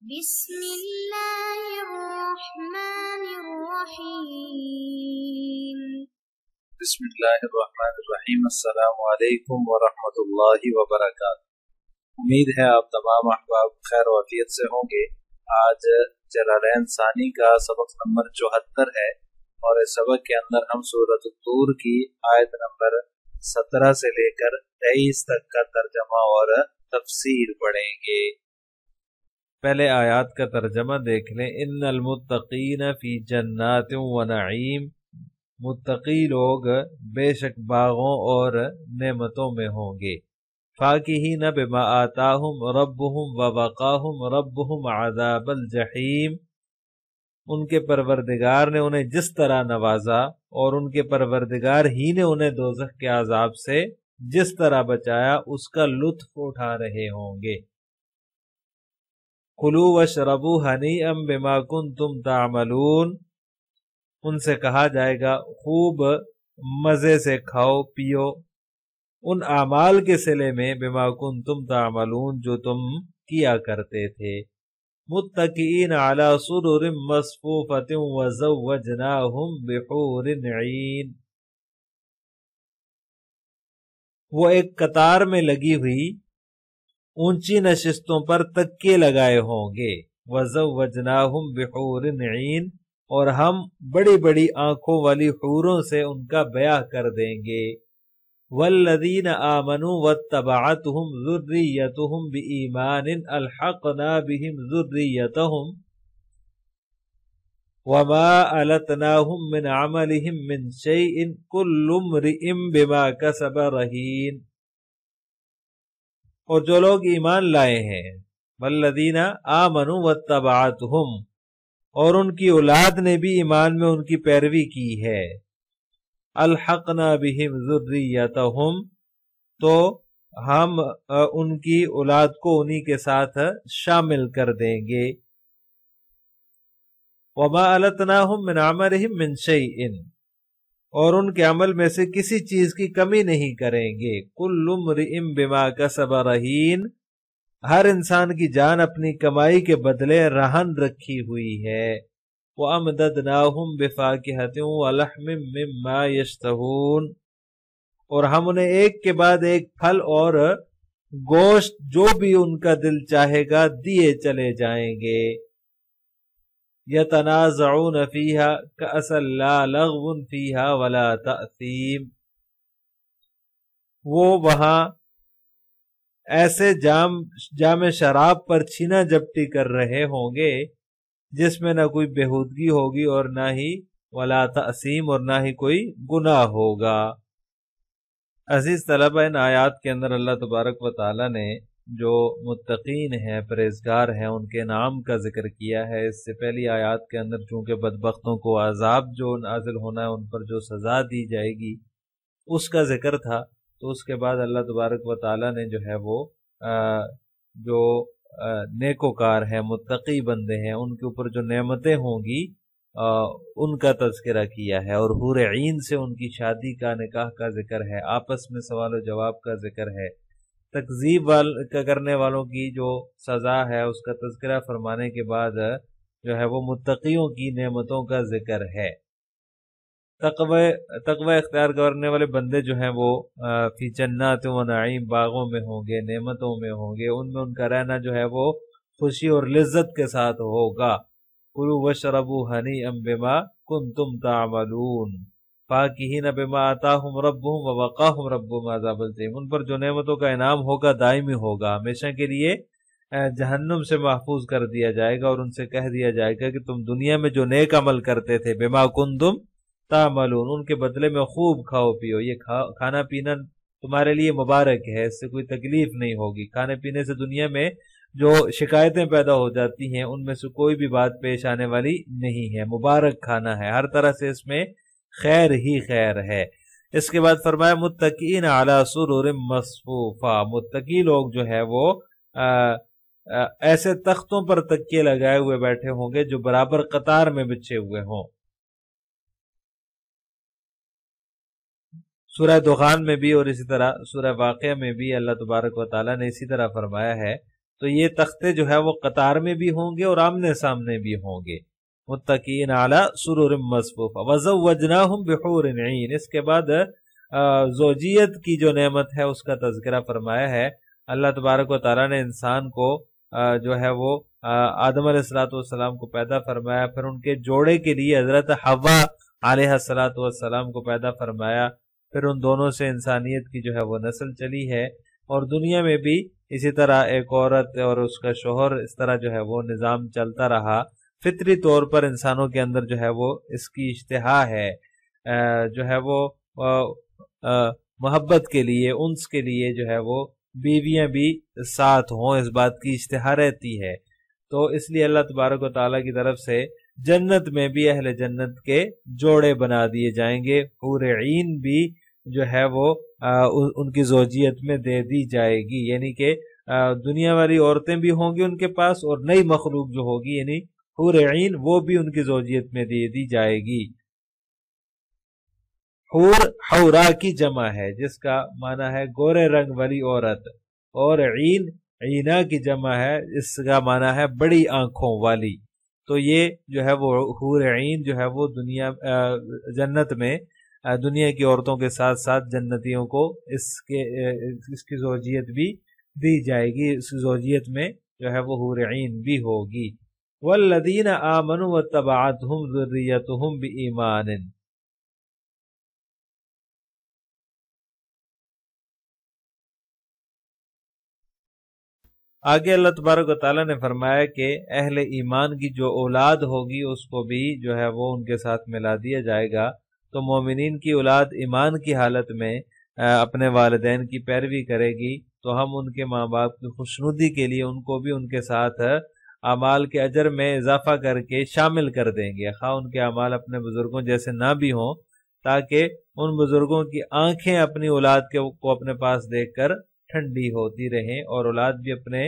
بسم اللہ الرحمن الرحیم بسم اللہ الرحمن الرحیم۔ السلام علیکم ورحمۃ اللہ وبرکاتہ۔ امید ہے آپ تمام احباب خیر و عافیت سے ہوں گے۔ آج جلالین ثانی کا سبق نمبر 74 ہے اور اس سبق کے اندر ہم سورۃ الطور کی آیت نمبر 17 سے لے کر 23 تک کا ترجمہ اور تفسیر پڑھیں گے۔ پہلے آیات کا ترجمہ دیکھ لیں۔ ان المتقین فی جنات و نعیم، متقی لوگ بے شک باغوں اور نعمتوں میں ہوں گے۔ فاکہین بما آتاہم ربہم ووقاہم ربہم عذاب الجحیم، ان کے پروردگار نے انہیں جس طرح نوازا اور ان کے پروردگار ہی نے انہیں دوزخ کے عذاب سے جس طرح بچایا اس کا لطف اٹھا رہے ہوں گے۔ کلوا واشربوا ہنیئا بما کنتم تعملون، ان سے کہا جائے گا خوب مزے سے کھاؤ پیو ان اعمال کے صلے میں، بما کنتم تعملون جو تم کیا کرتے تھے۔ متکئین علی سرر مصفوفۃ وزوجناہم بحور عین، وہ ایک قطار میں لگی ہوئی اونچی نشستوں پر تکیے لگائے ہوں گے۔ وزوجناہم بحور عین، اور ہم بڑی بڑی آنکھوں والی حوروں سے ان کا بیاہ کر دیں گے۔ والذین آمنوا واتبعتہم ذریتہم بإیمان الحقنا بہم ذریتہم وما ألتناہم من عملہم من شیء کل امرئ بما کسب رہین، اور جو لوگ ایمان لائے ہیں، والذین آمنوا واتبعتہم، اور ان کی اولاد نے بھی ایمان میں ان کی پیروی کی ہے، الحقنا بہم ذریتہم، تو ہم ان کی اولاد کو انہی کے ساتھ شامل کر دیں گے۔ وما ألتناہم من عملہم من شیء، اور ان کے عمل میں سے کسی چیز کی کمی نہیں کریں گے۔ کل امرئ بما کسب رہین، ہر انسان کی جان اپنی کمائی کے بدلے رہن رکھی ہوئی ہے۔ وَأَمْدَدْنَاهُمْ بِفَاكِهَةٍ وَلَحْمٍ مِّمَّا يَشْتَهُونَ، اور ہم انہیں ایک کے بعد ایک پھل اور گوشت جو بھی ان کا دل چاہے گا دیے چلے جائیں گے۔ يَتَنَازَعُونَ فِيهَا كَأْسًا لَا لَغْوٌ فِيهَا وَلَا تَأْثِيمٌ، وہ وہاں ایسے جام شراب پر چھینا جپٹی کر رہے ہوں گے جس میں نہ کوئی بےہودگی ہوگی اور نہ ہی ولا تأثیم، اور نہ ہی کوئی گناہ ہوگا۔ عزیز طلبہ، ان آیات کے اندر اللہ تبارک و تعالی نے جو متقین ہیں، پرہیزگار ہیں، ان کے نام کا ذکر کیا ہے۔ اس سے پہلی آیات کے اندر چونکہ بدبختوں کو عذاب جو نازل ہونا ہے، ان پر جو سزا دی جائے گی اس کا ذکر تھا، تو اس کے بعد اللہ تبارک و تعالی نے جو ہے وہ جو نیکوکار ہیں، متقی بندے ہیں، ان کے اوپر جو نعمتیں ہوں گی ان کا تذکرہ کیا ہے، اور حور عین سے ان کی شادی کا، نکاح کا ذکر ہے، آپس میں سوال و جواب کا ذکر ہے، تکذیب کرنے والوں کی جو سزا ہے اس کا تذکرہ فرمانے کے بعد جو ہے وہ متقیوں کی نعمتوں کا ذکر ہے۔ تقوی اختیار کرنے والے بندے جو ہیں وہ فی جنات و نعیم، باغوں میں ہوں گے، نعمتوں میں ہوں گے، ان میں ان کا رہنا جو ہے وہ خوشی اور لذت کے ساتھ ہوگا۔ کلوا واشربوا ہنیئا بما کنتم تعملون فاکہین بما آتاہم ربہم ووقاہم ربہم عذاب الجحیم، ان پر جو نعمتوں کا انعام ہوگا دائمی ہوگا، ہمیشہ کے لیے جہنم سے محفوظ کر دیا جائے گا، اور ان سے کہہ دیا جائے گا کہ تم دنیا میں جو نیک عمل کرتے تھے، بما کنتم تعملون، ان کے بدلے میں خوب کھاؤ پیو، یہ کھانا پینا تمہارے لیے مبارک ہے، اس سے کوئی تکلیف نہیں ہوگی۔ کھانے پینے سے دنیا میں جو شکایتیں پیدا ہو جاتی ہیں ان میں سے کوئی بھی بات پیش آنے والی نہیں ہے، مبارک کھانا ہے، ہر طرح سے اس میں خیر ہی خیر ہے۔ اس کے بعد فرمایا متکئین علی سرر مصفوفہ، متقی لوگ جو ہے وہ ایسے تختوں پر تکیے لگائے ہوئے بیٹھے ہوں گے جو برابر قطار میں بچھے ہوئے ہوں۔ سورہ دخان میں بھی اور اسی طرح سورہ واقعہ میں بھی اللہ تبارک و تعالیٰ نے اسی طرح فرمایا ہے تو یہ تختے جو ہے وہ قطار میں بھی ہوں گے اور آمنے سامنے بھی ہوں گے. متقین علی سرر مصفوفہ وزوجناہم بحور عین. اس کے بعد زوجیت کی جو نعمت ہے اس کا تذکرہ فرمایا ہے. اللہ تبارک و تعالیٰ نے انسان کو جو ہے وہ آدم علیہ السلام کو پیدا فرمایا، پھر ان کے جوڑے کے لیے حضرت حوا علیہ السلام کو پیدا فرمایا، پھر ان دونوں سے انسانیت کی جو ہے وہ نسل چلی ہے. اور دنیا میں بھی اسی طرح ایک عورت اور اس کا شوہر، اس طرح جو ہے وہ نظام چلتا رہا. فطری طور پر انسانوں کے اندر جو ہے وہ اس کی اشتہا ہے، جو ہے وہ محبت کے لیے، انس کے لیے جو ہے وہ بیویاں بھی ساتھ ہوں، اس بات کی اشتہا رہتی ہے. تو اس لیے اللہ تبارک و تعالیٰ کی طرف سے جنت میں بھی اہل جنت کے جوڑے بنا دیے جائیں گے. حور عین بھی جو ہے وہ ان کی زوجیت میں دے دی جائے گی، یعنی کہ دنیا والی عورتیں بھی ہوں گی ان کے پاس، اور نئی مخلوق جو ہوگی یعنی حور عین وہ بھی ان کی زوجیت میں دے دی جائے گی. حور حورا کی جمع ہے جس کا معنی ہے گورے رنگ والی عورت، اور عین عینا کی جمع ہے، اس کا معنی ہے بڑی آنکھوں والی. تو یہ جو ہے وہ حور عین جو ہے وہ جنت میں دنیا کی عورتوں کے ساتھ ساتھ جنتیوں کو اس کی زوجیت بھی دی جائے گی، اس کی زوجیت میں جو ہے وہ حور عین بھی ہوگی. والذین آمنوا واتبعتهم ذریتهم بإیمان. آگے اللہ تبارک و تعالیٰ نے فرمایا کہ اہل ایمان کی جو اولاد ہوگی اس کو بھی جو ہے وہ ان کے ساتھ ملا دیا جائے گا. تو مومنین کی اولاد ایمان کی حالت میں اپنے والدین کی پیروی کرے گی تو ہم ان کے ماں باپ کی خوشنودی کے لیے ان کو بھی ان کے ساتھ اعمال کے اجر میں اضافہ کر کے شامل کر دیں گے، خواہ ان کے اعمال اپنے بزرگوں جیسے نہ بھی ہوں، تاکہ ان بزرگوں کی آنکھیں اپنی اولاد کو اپنے پاس دیکھ کر ٹھنڈی ہوتی رہیں، اور اولاد بھی اپنے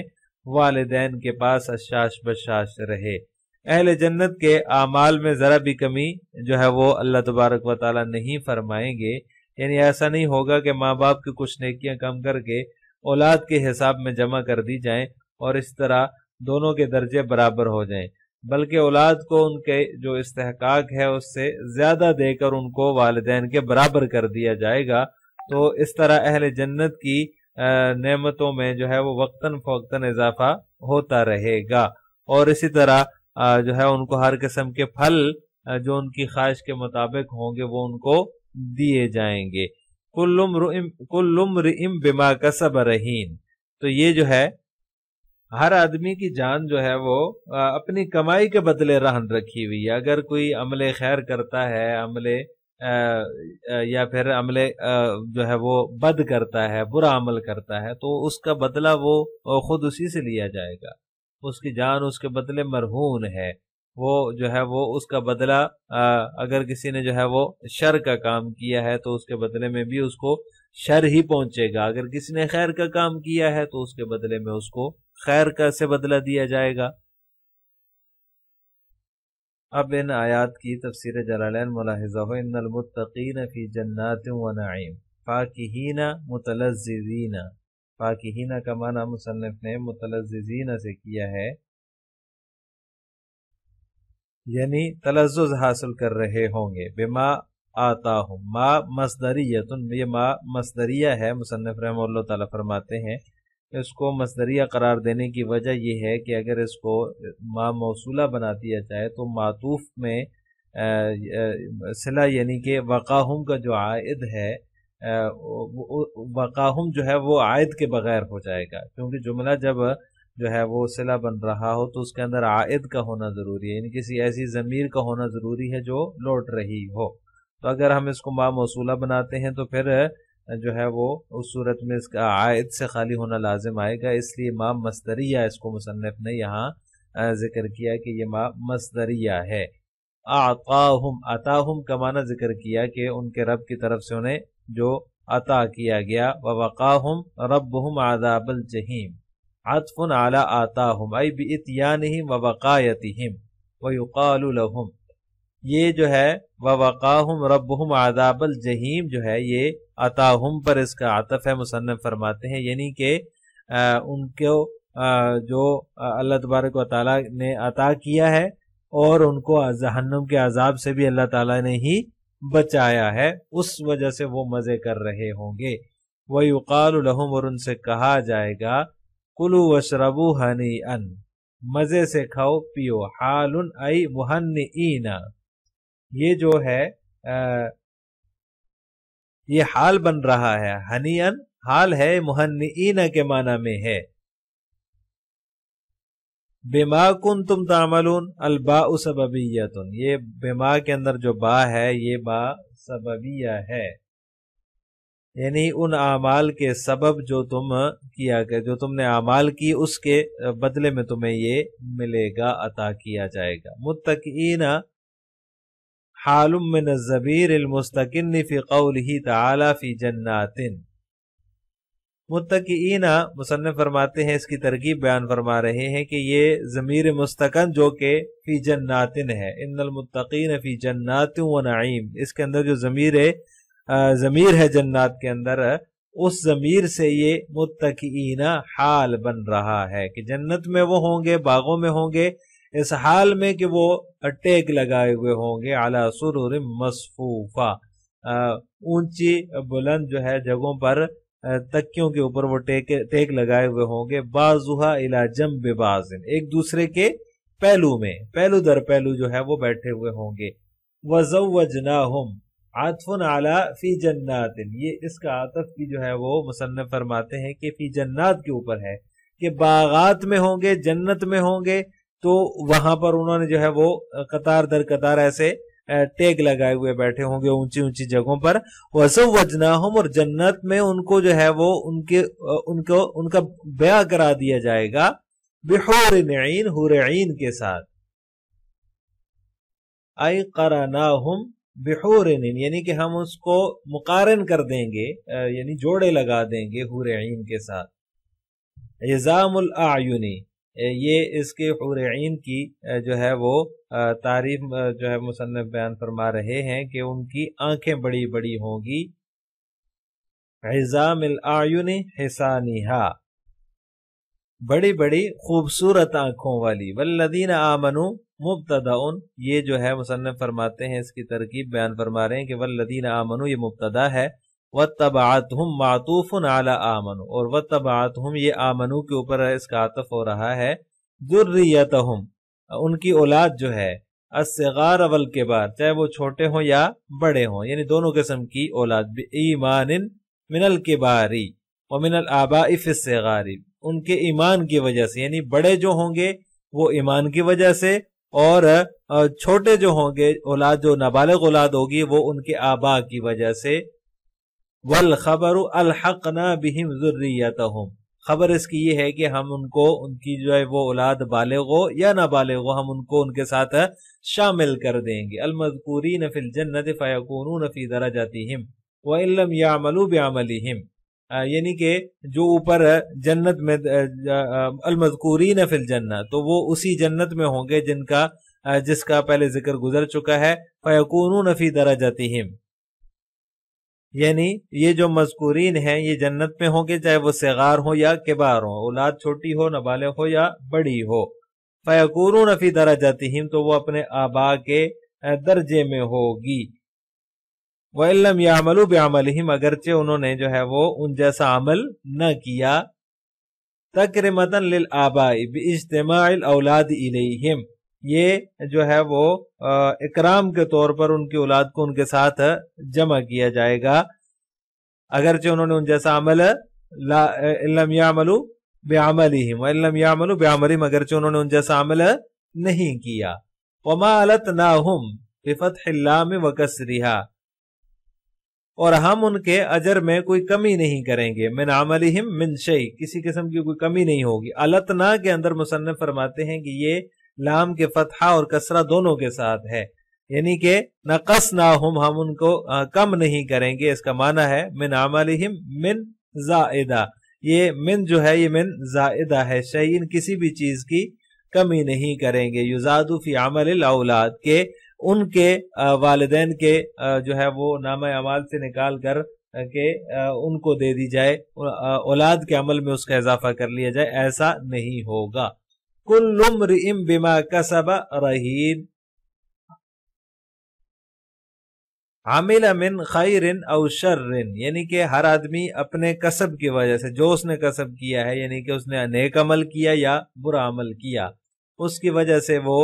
والدین کے پاس اشاش بشاش رہے. اہل جنت کے اعمال میں ذرا بھی کمی جو ہے وہ اللہ تبارک و تعالیٰ نہیں فرمائیں گے. یعنی ایسا نہیں ہوگا کہ ماں باپ کی کچھ نیکیاں کم کر کے اولاد کے حساب میں جمع کر دی جائیں اور اس طرح دونوں کے درجے برابر ہو جائیں، بلکہ اولاد کو ان کے جو استحقاق ہے اس سے زیادہ دے کر ان کو والدین کے برابر کر دیا جائے گا. تو اس طرح اہل جنت کی نعمتوں میں جو ہے وہ وقتاً فوقتاً اضافہ ہوتا رہے گا، اور اسی طرح جو ہے ان کو ہر قسم کے پھل جو ان کی خواہش کے مطابق ہوں گے وہ ان کو دیے جائیں گے. کل امرئ بما کسب رہین. تو یہ جو ہے ہر آدمی کی جان جو ہے وہ اپنی کمائی کے بدلے رہن رکھی ہوئی ہے. اگر کوئی عمل خیر کرتا ہے، یا پھر عمل جو ہے وہ بد کرتا ہے، برا عمل کرتا ہے، تو اس کا بدلہ وہ خود اسی سے لیا جائے گا. اس کی جان اس کے بدلے مرہون ہے. وہ جو ہے وہ اس کا بدلہ اگر کسی نے جو ہے وہ شر کا کام کیا ہے تو اس کے بدلے میں بھی اس کو شر ہی پہنچے گا. اگر کسی نے خیر کا کام کیا ہے تو اس کے بدلے میں اس کو خیر کا سے بدلہ دیا جائے گا. اب ان آیات کی تفسیر جلالین ملاحظہ ہو. ان المتقین فی جنات و نعیم فاکہین متلذذین. فاکہین کا معنی مصنف نے متلذذین سے کیا ہے، یعنی تلذذ حاصل کر رہے ہوں گے. بما آتاہم. ما مصدریۃ، یہ ما مصدریہ ہے. مصنف رحمہ اللہ تعالیٰ فرماتے ہیں اس کو مصدریہ قرار دینے کی وجہ یہ ہے کہ اگر اس کو ما موصولہ بنا دیا جائے تو معطوف میں صلہ یعنی کہ وقاہم کا جو عائد ہے، وقاہم جو ہے وہ عائد کے بغیر ہو جائے گا، کیونکہ جملہ جب جو ہے وہ صلہ بن رہا ہو تو اس کے اندر عائد کا ہونا ضروری ہے، یعنی کسی ایسی ضمیر کا ہونا ضروری ہے جو لوٹ رہی ہو. تو اگر ہم اس کو ما موصولہ بناتے ہیں تو پھر جو ہے وہ اس صورت میں اس کا عائد سے خالی ہونا لازم آئے گا. اس لیے ما مصدریہ اس کو مصنف نے یہاں ذکر کیا کہ یہ ما مصدریہ ہے. اعطاہم، عطاہم کا معنی ذکر کیا کہ ان کے رب کی طرف سے انہیں جو عطا کیا گیا. ووقاہم ربہم عذاب الجحیم. عطف علی آتاہم ای باتیانہم ووقایتہم ویقال لہم. یہ جو ہے ووقاہم ربہم عذاب الجحیم جو ہے یہ عطاہم پر اس کا عطف ہے. مصنف فرماتے ہیں یعنی کہ ان کو جو اللہ تبارک و تعالیٰ نے عطا کیا ہے، اور ان کو جہنم کے عذاب سے بھی اللہ تعالیٰ نے ہی بچایا ہے، اس وجہ سے وہ مزے کر رہے ہوں گے۔ وَيُقَالُ لَهُمْ، اور ان سے کہا جائے گا، کُلُوا وَاشْرَبُوا ہَنِیئًا، مزے سے کھاؤ پیو، حالٌ ای مہنئین، یہ جو ہے یہ حال بن رہا ہے، ہنیئن حال ہے، مہنئین کے معنی میں ہے۔ بما کنتم تعملون، الباء سببیۃ، یہ بما کے اندر جو با ہے یہ با سببیہ ہے، یعنی ان اعمال کے سبب جو تم کیا کہ جو تم نے اعمال کی اس کے بدلے میں تمہیں یہ ملے گا، عطا کیا جائے گا۔ متکئین حال من الضمیر المستقن فی قولہ تعالی فی جنات، متکئین مصنف فرماتے ہیں، اس کی ترکیب بیان فرما رہے ہیں کہ یہ ضمیر مستقن جو کہ فی جنات ہے، ان المتقین فی جنات و نعیم، اس کے اندر جو ضمیر ہے جنات کے اندر، اس ضمیر سے یہ متکئین حال بن رہا ہے کہ جنت میں وہ ہوں گے، باغوں میں ہوں گے، اس حال میں کہ وہ ٹیک لگائے ہوئے ہوں گے، علی سرر مصفوفہ، اونچی بلند جو ہے جگہوں پر، تکیوں کے اوپر وہ ٹیک لگائے ہوئے ہوں گے، بعضھا الی جنب بعض، ایک دوسرے کے پہلو میں، پہلو در پہلو جو ہے وہ بیٹھے ہوئے ہوں گے۔ وزوجناہم عطف علی فی جنات، یہ اس کا عطف بھی جو ہے وہ مصنف فرماتے ہیں کہ فی جنات کے اوپر ہے، کہ باغات میں ہوں گے، جنت میں ہوں گے، تو وہاں پر انہوں نے جو ہے وہ قطار در قطار ایسے ٹیک لگائے ہوئے بیٹھے ہوں گے اونچی اونچی جگہوں پر۔ وَزَوَّجْنَاهُمْ، اور جنت میں ان کو جو ہے وہ ان کا بیاہ کرا دیا جائے گا، بحور عین، حور عین کے ساتھ، اَيْ قَرَنَاهُمْ بحور عین، یعنی کہ ہم اس کو مقارن کر دیں گے، یعنی جوڑے لگا دیں گے حور عین کے ساتھ۔ عظام الاعین، یہ اس کے حور عین کی جو ہے وہ تعریف جو ہے مصنف بیان فرما رہے ہیں کہ ان کی آنکھیں بڑی بڑی ہوں گی، عظام الاعین حسانھا، بڑی بڑی خوبصورت آنکھوں والی۔ والذین آمنوا مبتدأ، یہ جو ہے مصنف فرماتے ہیں اس کی ترکیب بیان فرما رہے ہیں کہ والذین آمنوا یہ مبتدا ہے، واتبعتہم معطوف علی آمنوا، اور واتبعتہم یہ آمنوا کے اوپر اس کا عطف ہو رہا ہے، ذریتہم ان کی اولاد جو ہے، الصغار والکبار، چاہے وہ چھوٹے ہوں یا بڑے ہوں، یعنی دونوں قسم کی اولاد، بایمان من الکبار ومن الآباء فی الصغار، ان کے ایمان کی وجہ سے، یعنی بڑے جو ہوں گے وہ ایمان کی وجہ سے، اور چھوٹے جو ہوں گے اولاد، جو نابالغ اولاد ہوگی وہ ان کے آبا کی وجہ سے۔ والخبر الحقنا بہم ذریتہم، خبر اس کی یہ ہے کہ ہم ان کو، ان کی جو ہے وہ اولاد بالغ ہو یا نابالغ ہو، ہم ان کو ان کے ساتھ شامل کر دیں گے۔ المذکورین فی الجنت فیکونون فی درجاتہم وان لم یعملوا بعملہم، یعنی کہ جو اوپر جنت میں المذکورین فی الجنہ، تو وہ اسی جنت میں ہوں گے جس کا پہلے ذکر گزر چکا ہے، فیکونون فی درجاتہم، یعنی یہ جو مذکورین ہیں یہ جنت میں ہوں گے، چاہے وہ صغار ہو یا کبار ہو، اولاد چھوٹی ہو، نابالغ ہو یا بڑی ہو۔ فیکونون فی درجاتہم، تو وہ اپنے آبا کے درجے میں ہوگی۔ وَإِن لَّمْ يَعْمَلُوا بِعَمَلِهِمْ، اگرچہ انہوں نے جو ہے وہ ان جیسا عمل نہ کیا۔ تَكْرِمَةً لِلْآبَاءِ بِاجْتِمَاعِ الْأَوْلَادِ إِلَيْهِمْ، یہ جو ہے وہ اکرام کے طور پر ان کی اولاد کو ان کے ساتھ جمع کیا جائے گا، اگرچہ انہوں نے ان جیسا عمل إِن لَّمْ يَعْمَلُوا بِعَمَلِهِمْ وَإِن لَّمْ يَعْمَلُوا بِعَمَلِهِمْ، اگرچہ انہوں نے ان جیسا عمل نہیں کیا۔ وَمَا أَلَتْنَاهُمْ بِفَتْحِ اللَّامِ وَكَسْرِهَا، اور ہم ان کے اجر میں کوئی کمی نہیں کریں گے، من عملہم من شیء، کسی قسم کی کوئی کمی نہیں ہوگی۔ التنا کے اندر مصنف فرماتے ہیں کہ یہ لام کے فتحہ اور کسرہ دونوں کے ساتھ ہے، یعنی کہ نقصناہم، ہم ان کو کم نہیں کریں گے، اس کا معنی ہے من عملہم من زائدہ، یہ من جو ہے یہ من زائدہ ہے، شیئن کسی بھی چیز کی کمی نہیں کریں گے۔ یزاد فی عمل الاولاد، کے ان کے والدین کے جو ہے وہ نامہ اعمال سے نکال کر کہ ان کو دے دی جائے، اولاد کے عمل میں اس کا اضافہ کر لیا جائے، ایسا نہیں ہوگا۔ کل امرئ بما کسب رہین، عامل من خیر او شر، یعنی کہ ہر آدمی اپنے کسب کی وجہ سے، جو اس نے کسب کیا ہے، یعنی کہ اس نے نیک عمل کیا یا برا عمل کیا، اس کی وجہ سے وہ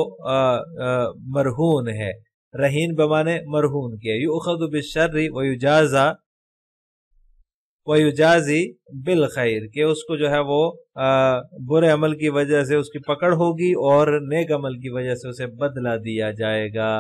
مرہون ہے۔ رہین بمانے مرہون کیا، یؤخذ بالشر ویجازی بالخیر، کہ اس کو جو ہے وہ برے عمل کی وجہ سے اس کی پکڑ ہوگی اور نیک عمل کی وجہ سے اسے بدلہ دیا جائے گا۔